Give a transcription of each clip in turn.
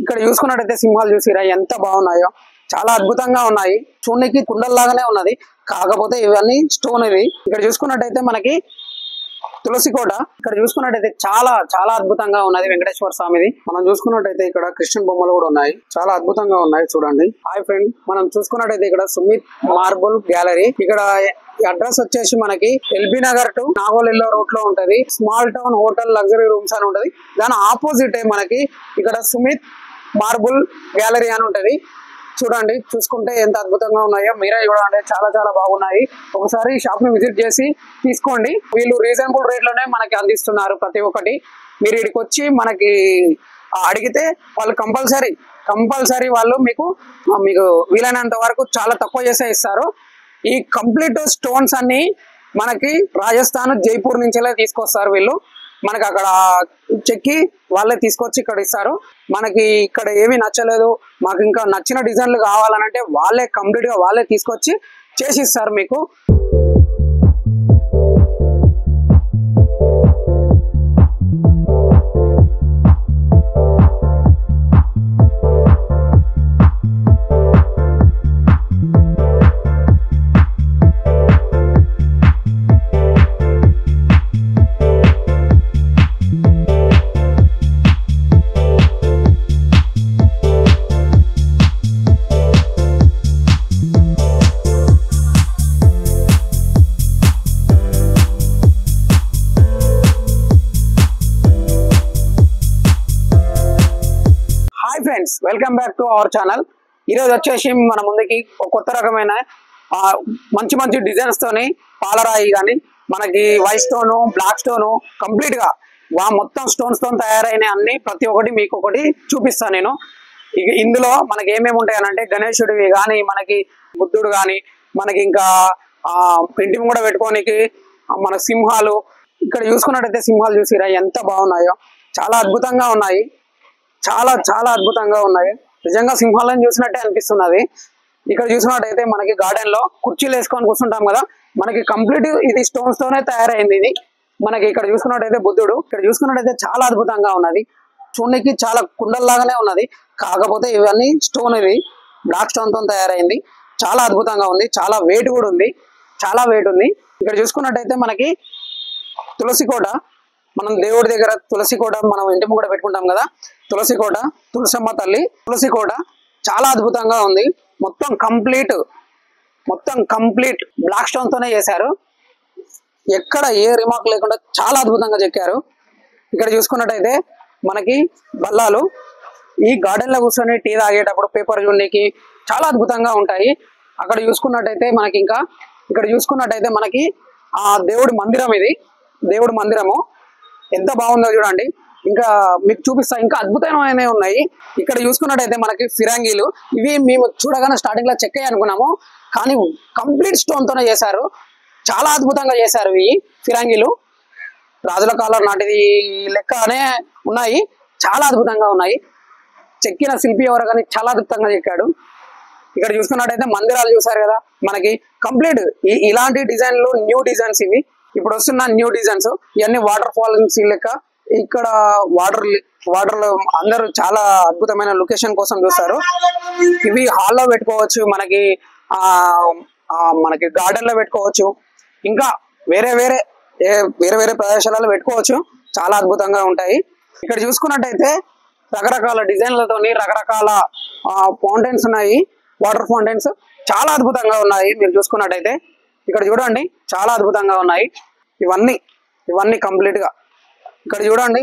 ఇక్కడ చూసుకున్నట్టయితే సింహాలు చూసిరా ఎంత బాగున్నాయో, చాలా అద్భుతంగా ఉన్నాయి. చూడనికి కుండల్లాగానే ఉన్నది, కాకపోతే ఇవన్నీ స్టోన్. ఇది ఇక్కడ చూసుకున్నట్టయితే మనకి తులసి కోట. ఇక్కడ చూసుకున్నట్టయితే చాలా చాలా అద్భుతంగా ఉన్నది వెంకటేశ్వర స్వామిది. మనం చూసుకున్నట్టయితే ఇక్కడ కృష్ణుని బొమ్మలు కూడా ఉన్నాయి, చాలా అద్భుతంగా ఉన్నాయి చూడండి. హాయ్ ఫ్రెండ్, మనం చూసుకున్నట్టయితే ఇక్కడ సుమిత్ మార్బుల్ గ్యాలరీ. ఇక్కడ అడ్రస్ వచ్చేసి మనకి ఎల్బీ నగర్ టు నాగోలెల్లో రూట్ లో ఉంటది. Small town hotel luxury rooms అని ఉంటది. దాని ఆపోజిట్ మనకి ఇక్కడ సుమిత్ మార్బుల్ గ్యాలరీ అని ఉంటది. చూడండి, చూసుకుంటే ఎంత అద్భుతంగా ఉన్నాయో మీరే చూడండి, చాలా చాలా బాగున్నాయి. ఒకసారి షాప్ ని విజిట్ చేసి తీసుకోండి. వీళ్ళు రీజనబుల్ రేట్ లోనే మనకి అందిస్తున్నారు ప్రతి ఒక్కటి. మీరు ఇక్కడికి వచ్చి మనకి అడిగితే వాళ్ళు కంపల్సరీ వాళ్ళు మీకు వీలైనంత వరకు చాలా తక్కువ చేసే ఇస్తారు. ఈ కంప్లీట్ స్టోన్స్ అన్ని మనకి రాజస్థాన్ జైపూర్ నుంచే తీసుకొస్తారు వీళ్ళు. మనకి అక్కడ చెక్కి వాళ్ళే తీసుకొచ్చి ఇక్కడ ఇస్తారు. మనకి ఇక్కడ ఏమీ నచ్చలేదు, మాకు ఇంకా నచ్చిన డిజైన్లు కావాలనంటే వాళ్ళే కంప్లీట్ గా వాళ్ళే తీసుకొచ్చి చేసి ఇస్తారు మీకు. Friends, welcome back to our channel. ఈరోజు వచ్చేసి మన ముందుకి ఒక కొత్త రకమైన మంచి మంచి డిజైన్స్ తోని పాలరాయి కానీ మనకి white stone, black stone, complete గా మొత్తం స్టోన్స్ తో తయారైన అన్ని ప్రతి ఒక్కటి మీకు ఒకటి చూపిస్తాను నేను. ఇందులో మనకి ఏమేమి ఉంటాయనంటే గణేశుడివి కానీ, మనకి బుద్ధుడు కానీ, మనకి ఇంకా ఇంటి కూడా పెట్టుకోనికి మన సింహాలు. ఇక్కడ చూసుకున్నట్టయితే సింహాలు చూసిరా ఎంత బాగున్నాయో, చాలా అద్భుతంగా ఉన్నాయి, చాలా చాలా అద్భుతంగా ఉన్నాయి. నిజంగా సింహాలను చూసినట్టే అనిపిస్తున్నది. ఇక్కడ చూసినట్టయితే మనకి గార్డెన్ లో కుర్చీలు వేసుకొని కూర్చుంటాం కదా, మనకి కంప్లీట్ ఇది స్టోన్స్ తోనే తయారైంది. ఇది మనకి ఇక్కడ చూసుకున్నట్టయితే బుద్ధుడు. ఇక్కడ చూసుకున్నట్టయితే చాలా అద్భుతంగా ఉన్నది, చూడనికి చాలా కుండల్లాగానే ఉన్నది, కాకపోతే ఇవన్నీ స్టోన్. ఇది బ్లాక్ స్టోన్ తో తయారైంది, చాలా అద్భుతంగా ఉంది, చాలా వెయిట్ కూడా ఉంది, చాలా వెయిట్ ఉంది. ఇక్కడ చూసుకున్నట్టయితే మనకి తులసి కోట. మనం దేవుడి దగ్గర తులసి కోట మనం ఇంటి కూడా పెట్టుకుంటాం కదా, తులసి కోట, తులసమ్మ తల్లి తులసి కోట చాలా అద్భుతంగా ఉంది. మొత్తం కంప్లీట్ బ్లాక్ స్టోన్ తోనే చేశారు. ఎక్కడ ఏ రిమార్క్ లేకుండా చాలా అద్భుతంగా చెక్కారు. ఇక్కడ చూసుకున్నట్టయితే మనకి బల్లాలు ఈ గార్డెన్ లో కూర్చొని టీ తాగేటప్పుడు పేపర్ చూడడానికి చాలా అద్భుతంగా ఉంటాయి. అక్కడ చూసుకున్నట్టయితే మనకి ఇంకా ఇక్కడ చూసుకున్నట్టయితే మనకి దేవుడి మందిరం. ఇది దేవుడి మందిరము ఎంత బాగుందో చూడండి. ఇంకా మీకు చూపిస్తా, ఇంకా అద్భుతమైనవి ఉన్నాయి. ఇక్కడ చూసుకున్నట్టయితే మనకి ఫిరాంగీలు. ఇవి మేము చూడగానే స్టార్టింగ్ లో చెక్ అనుకున్నాము, కానీ కంప్లీట్ స్టోన్ తోనే చేశారు, చాలా అద్భుతంగా చేశారు. ఈ ఫిరాంగీలు రాజుల కాలం నాటిది లెక్కనే ఉన్నాయి, చాలా అద్భుతంగా ఉన్నాయి. చెక్కిన శిల్పి ఎవరు కానీ చాలా అద్భుతంగా చెక్కాడు. ఇక్కడ చూసుకున్నట్టయితే మందిరాలు చూసారు కదా, మనకి కంప్లీట్ ఇలాంటి డిజైన్లు న్యూ డిజైన్స్. ఇవి ఇప్పుడు వస్తున్న న్యూ డిజైన్స్, ఇవన్నీ వాటర్ ఫాల్స్ లెక్క. ఇక్కడ వాటర్ లో అందరూ చాలా అద్భుతమైన లొకేషన్ కోసం చూస్తారు. ఇవి హాల్లో పెట్టుకోవచ్చు, మనకి గార్డెన్ లో పెట్టుకోవచ్చు, ఇంకా వేరే ప్రదేశాలలో పెట్టుకోవచ్చు, చాలా అద్భుతంగా ఉంటాయి. ఇక్కడ చూసుకున్నట్టయితే రకరకాల డిజైన్లతోని రకరకాల ఫౌంటైన్స్ ఉన్నాయి, వాటర్ ఫౌంటైన్స్ చాలా అద్భుతంగా ఉన్నాయి. మీరు చూసుకున్నట్టయితే ఇక్కడ చూడండి, చాలా అద్భుతంగా ఉన్నాయి ఇవన్నీ కంప్లీట్ గా. ఇక్కడ చూడండి,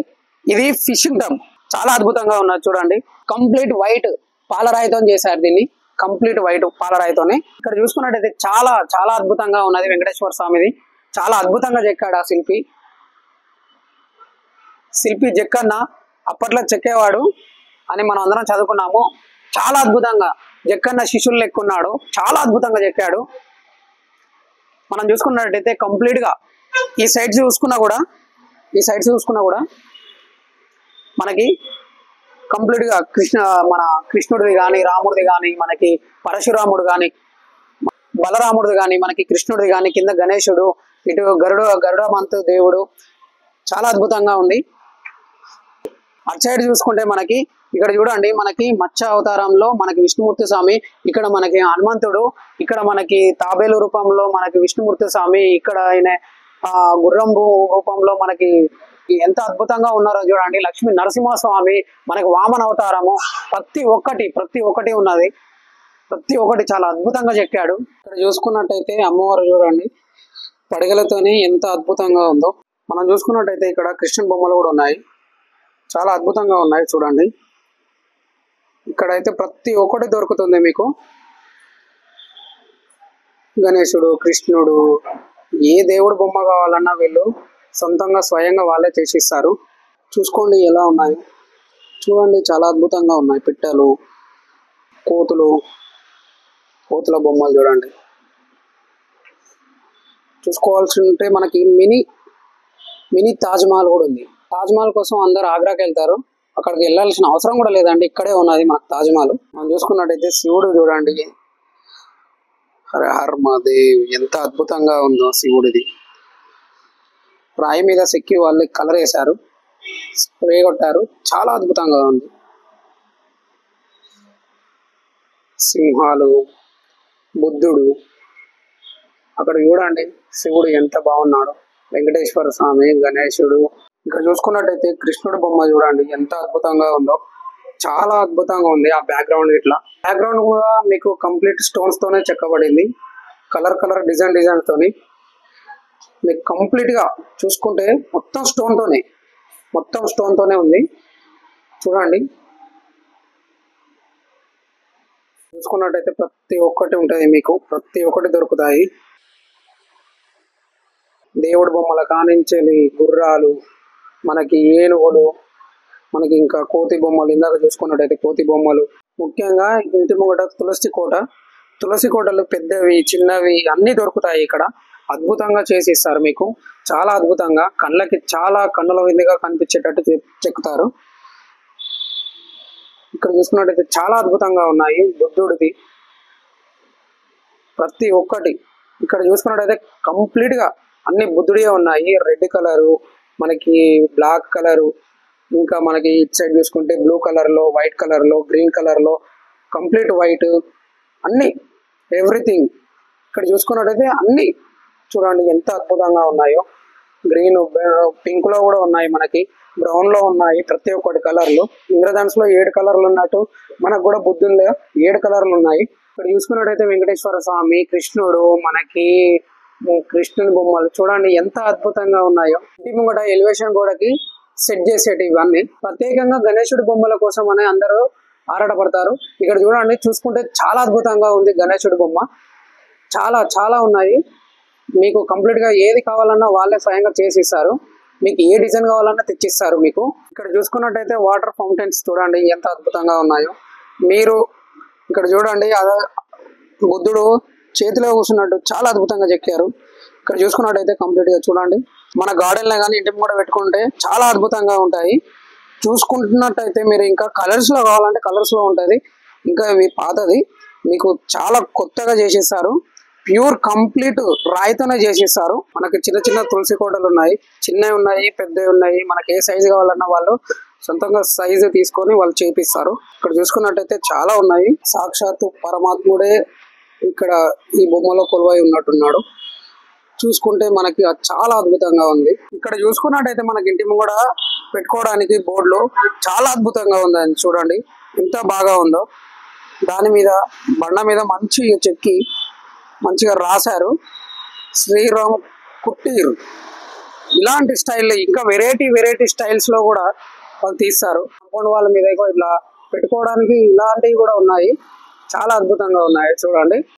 ఇది ఫిషింగ్ టబ్, చాలా అద్భుతంగా ఉన్నది చూడండి. కంప్లీట్ వైట్ పాలరాయితో చేశారు దీన్ని, కంప్లీట్ వైట్ పాలరాయితోనే. ఇక్కడ చూసుకున్నట్టయితే చాలా చాలా అద్భుతంగా ఉన్నది వెంకటేశ్వర స్వామిది, చాలా అద్భుతంగా చెక్కాడు ఆ శిల్పి జక్కన్న అప్పట్లో చెక్కేవాడు అని మనం అందరం చదువుకున్నాము. చాలా అద్భుతంగా జక్కన్న శిష్యులు లెక్కున్నాడు, చాలా అద్భుతంగా చెక్కాడు. మనం చూసుకున్నట్టయితే కంప్లీట్ గా ఈ సైడ్స్ చూసుకున్నా కూడా మనకి కంప్లీట్ గా మన కృష్ణుడిది కానీ, రాముడిది కానీ, మనకి పరశురాముడు కానీ, బలరాముడిది కానీ, మనకి కృష్ణుడిది కానీ, కింద గణేశుడు, ఇటు గరుడమంతు దేవుడు, చాలా అద్భుతంగా ఉంది. అటు సైడ్ చూసుకుంటే మనకి ఇక్కడ చూడండి మనకి మత్స్య అవతారంలో మనకి విష్ణుమూర్తి స్వామి, ఇక్కడ మనకి హనుమంతుడు, ఇక్కడ మనకి తాబేలు రూపంలో మనకి విష్ణుమూర్తి స్వామి, ఇక్కడ ఆయన గుర్రం రూపంలో మనకి ఎంత అద్భుతంగా ఉన్నారో చూడండి. లక్ష్మీ నరసింహస్వామి, మనకి వామన అవతారము, ప్రతి ఒక్కటి ఉన్నది. ప్రతి ఒక్కటి చాలా అద్భుతంగా చెక్కాడు. ఇక్కడ చూసుకున్నట్టయితే అమ్మవారు చూడండి పడగలతోని ఎంత అద్భుతంగా ఉందో. మనం చూసుకున్నట్టయితే ఇక్కడ కృష్ణుని బొమ్మలు కూడా ఉన్నాయి, చాలా అద్భుతంగా ఉన్నాయి చూడండి. ఇక్కడైతే ప్రతి ఒక్కటి దొరుకుతుంది మీకు. గణేశుడు, కృష్ణుడు, ఏ దేవుడు బొమ్మ కావాలన్నా వీళ్ళు సొంతంగా స్వయంగా వాళ్ళే చేసిస్తారు. చూసుకోండి ఎలా ఉన్నాయి చూడండి, చాలా అద్భుతంగా ఉన్నాయి. పిట్టలు, కోతుల బొమ్మలు చూడండి. చూసుకోవాల్సి ఉంటే మనకి మినీ తాజ్ మహల్ కూడా ఉంది. తాజ్ మహల్ కోసం అందరు ఆగ్రాకి వెళ్తారు, అక్కడికి వెళ్ళాల్సిన అవసరం కూడా లేదండి, ఇక్కడే ఉన్నది మనకు తాజ్ మహల్. మనం చూసుకున్నట్టయితే శివుడు చూడండి, హర హర్ మహాదేవ్, ఎంత అద్భుతంగా ఉందో శివుడిది. రాయి మీద సెక్కి వాళ్ళు కలర్ వేశారు, స్ప్రే కొట్టారు, చాలా అద్భుతంగా ఉంది. సింహాలు, బుద్ధుడు, అక్కడ చూడండి శివుడు ఎంత బాగున్నాడు. వెంకటేశ్వర స్వామి, గణేశుడు. ఇక్కడ చూసుకున్నట్టయితే కృష్ణుడు బొమ్మ చూడండి ఎంత అద్భుతంగా ఉందో, చాలా అద్భుతంగా ఉంది. ఆ బ్యాక్గ్రౌండ్ ఇట్లా బ్యాక్గ్రౌండ్ కూడా మీకు కంప్లీట్ స్టోన్స్ తోనే చెక్కబడింది, కలర్ డిజైన్ తోని. మీకు కంప్లీట్ గా చూసుకుంటే మొత్తం స్టోన్ తోనే ఉంది చూడండి. చూసుకున్నట్టయితే ప్రతి ఒక్కటి ఉంటుంది మీకు, ప్రతి ఒక్కటి దొరుకుతాయి. దేవుడి బొమ్మల కానించేది, గుర్రాలు, మనకి ఏనుగులు, మనకి ఇంకా కోతి బొమ్మలు. ఇందాక చూసుకున్నట్టయితే కోతి బొమ్మలు. ముఖ్యంగా ఇంటి ముంగట తులసి కోటలు పెద్దవి చిన్నవి అన్ని దొరుకుతాయి ఇక్కడ. అద్భుతంగా చేసి ఇస్తారు మీకు, చాలా అద్భుతంగా, కళ్ళకి చాలా కన్నుల విందుగా కనిపించేటట్టు చెక్కుతారు. ఇక్కడ చూసుకున్నట్టయితే చాలా అద్భుతంగా ఉన్నాయి. బుద్ధుడిది ప్రతి ఒక్కటి ఇక్కడ చూసుకున్నట్టయితే కంప్లీట్ గా అన్ని బుద్ధుడియే ఉన్నాయి. రెడ్ కలరు, మనకి బ్లాక్ కలరు, ఇంకా మనకి ఇటు సైడ్ చూసుకుంటే బ్లూ కలర్ లో, వైట్ కలర్ లో, గ్రీన్ కలర్ లో, కంప్లీట్ వైట్, అన్ని ఎవ్రీథింగ్. ఇక్కడ చూసుకున్నట్టయితే అన్ని చూడండి ఎంత అద్భుతంగా ఉన్నాయో. గ్రీన్, పింక్ లో కూడా ఉన్నాయి, మనకి బ్రౌన్ లో ఉన్నాయి, ప్రతి ఒక్కటి కలర్లు. ఇంద్రధనుసులో 7 కలర్లు ఉన్నట్టు మనకు కూడా బుద్ధుల్లో 7 కలర్లు ఉన్నాయి. ఇక్కడ చూసుకున్నట్టయితే వెంకటేశ్వర స్వామి, కృష్ణుడు, మనకి కృష్ణుని బొమ్మలు చూడండి ఎంత అద్భుతంగా ఉన్నాయో. ఇంటి ముంగట ఎలివేషన్ గోడకి సెట్ చేసేటి ఇవన్నీ ప్రత్యేకంగా గణేశుడి బొమ్మల కోసం అని అందరూ ఆరాటపడతారు. ఇక్కడ చూడండి చూసుకుంటే చాలా అద్భుతంగా ఉంది గణేశుడి బొమ్మ. చాలా ఉన్నాయి. మీకు కంప్లీట్ గా ఏది కావాలన్నా వాళ్ళే స్వయంగా చేసి ఇస్తారు. మీకు ఏ డిజైన్ కావాలన్నా తెచ్చిస్తారు మీకు. ఇక్కడ చూసుకున్నట్టయితే వాటర్ ఫౌంటైన్స్ చూడండి ఎంత అద్భుతంగా ఉన్నాయో. మీరు ఇక్కడ చూడండి బుద్ధుడు చేతిలో కూర్చున్నట్టు చాలా అద్భుతంగా చెక్కారు. ఇక్కడ చూసుకున్నట్టయితే కంప్లీట్ గా చూడండి, మన గార్డెన్ లో కానీ ఇంటి కూడా పెట్టుకుంటే చాలా అద్భుతంగా ఉంటాయి. చూసుకుంటున్నట్టయితే మీరు ఇంకా కలర్స్ లో కావాలంటే కలర్స్ లో ఉంటుంది. ఇంకా ఇవి పాతది, మీకు చాలా కొత్తగా చేసేస్తారు. ప్యూర్ కంప్లీట్ రాయితోనే చేసేస్తారు. మనకి చిన్న తులసి కోటలు ఉన్నాయి, చిన్నవి ఉన్నాయి, పెద్దవి ఉన్నాయి. మనకి ఏ సైజు కావాలన్నా వాళ్ళు సొంతంగా సైజు తీసుకొని వాళ్ళు చేపిస్తారు. ఇక్కడ చూసుకున్నట్టయితే చాలా ఉన్నాయి. సాక్షాత్తు పరమాత్ముడే ఇక్కడ ఈ బొమ్మలో కొలువై ఉన్నట్టున్నాడు. చూసుకుంటే మనకి చాలా అద్భుతంగా ఉంది. ఇక్కడ చూసుకున్నట్టయితే మనకి ఇంటి ముంగడ పెట్టుకోవడానికి బోర్డులు చాలా అద్భుతంగా ఉందని చూడండి ఎంత బాగా ఉందో. దాని మీద బండ మీద మంచిగా చెక్కి మంచిగా రాశారు, శ్రీరామ్ కుటీర్. ఇలాంటి స్టైల్ ఇంకా వెరైటీ స్టైల్స్ లో కూడా వాళ్ళు తీస్తారు. కాంపౌండ్ వాళ్ళ మీద ఇట్లా పెట్టుకోవడానికి ఇలాంటివి కూడా ఉన్నాయి, చాలా అద్భుతంగా ఉన్నాయి చూడండి.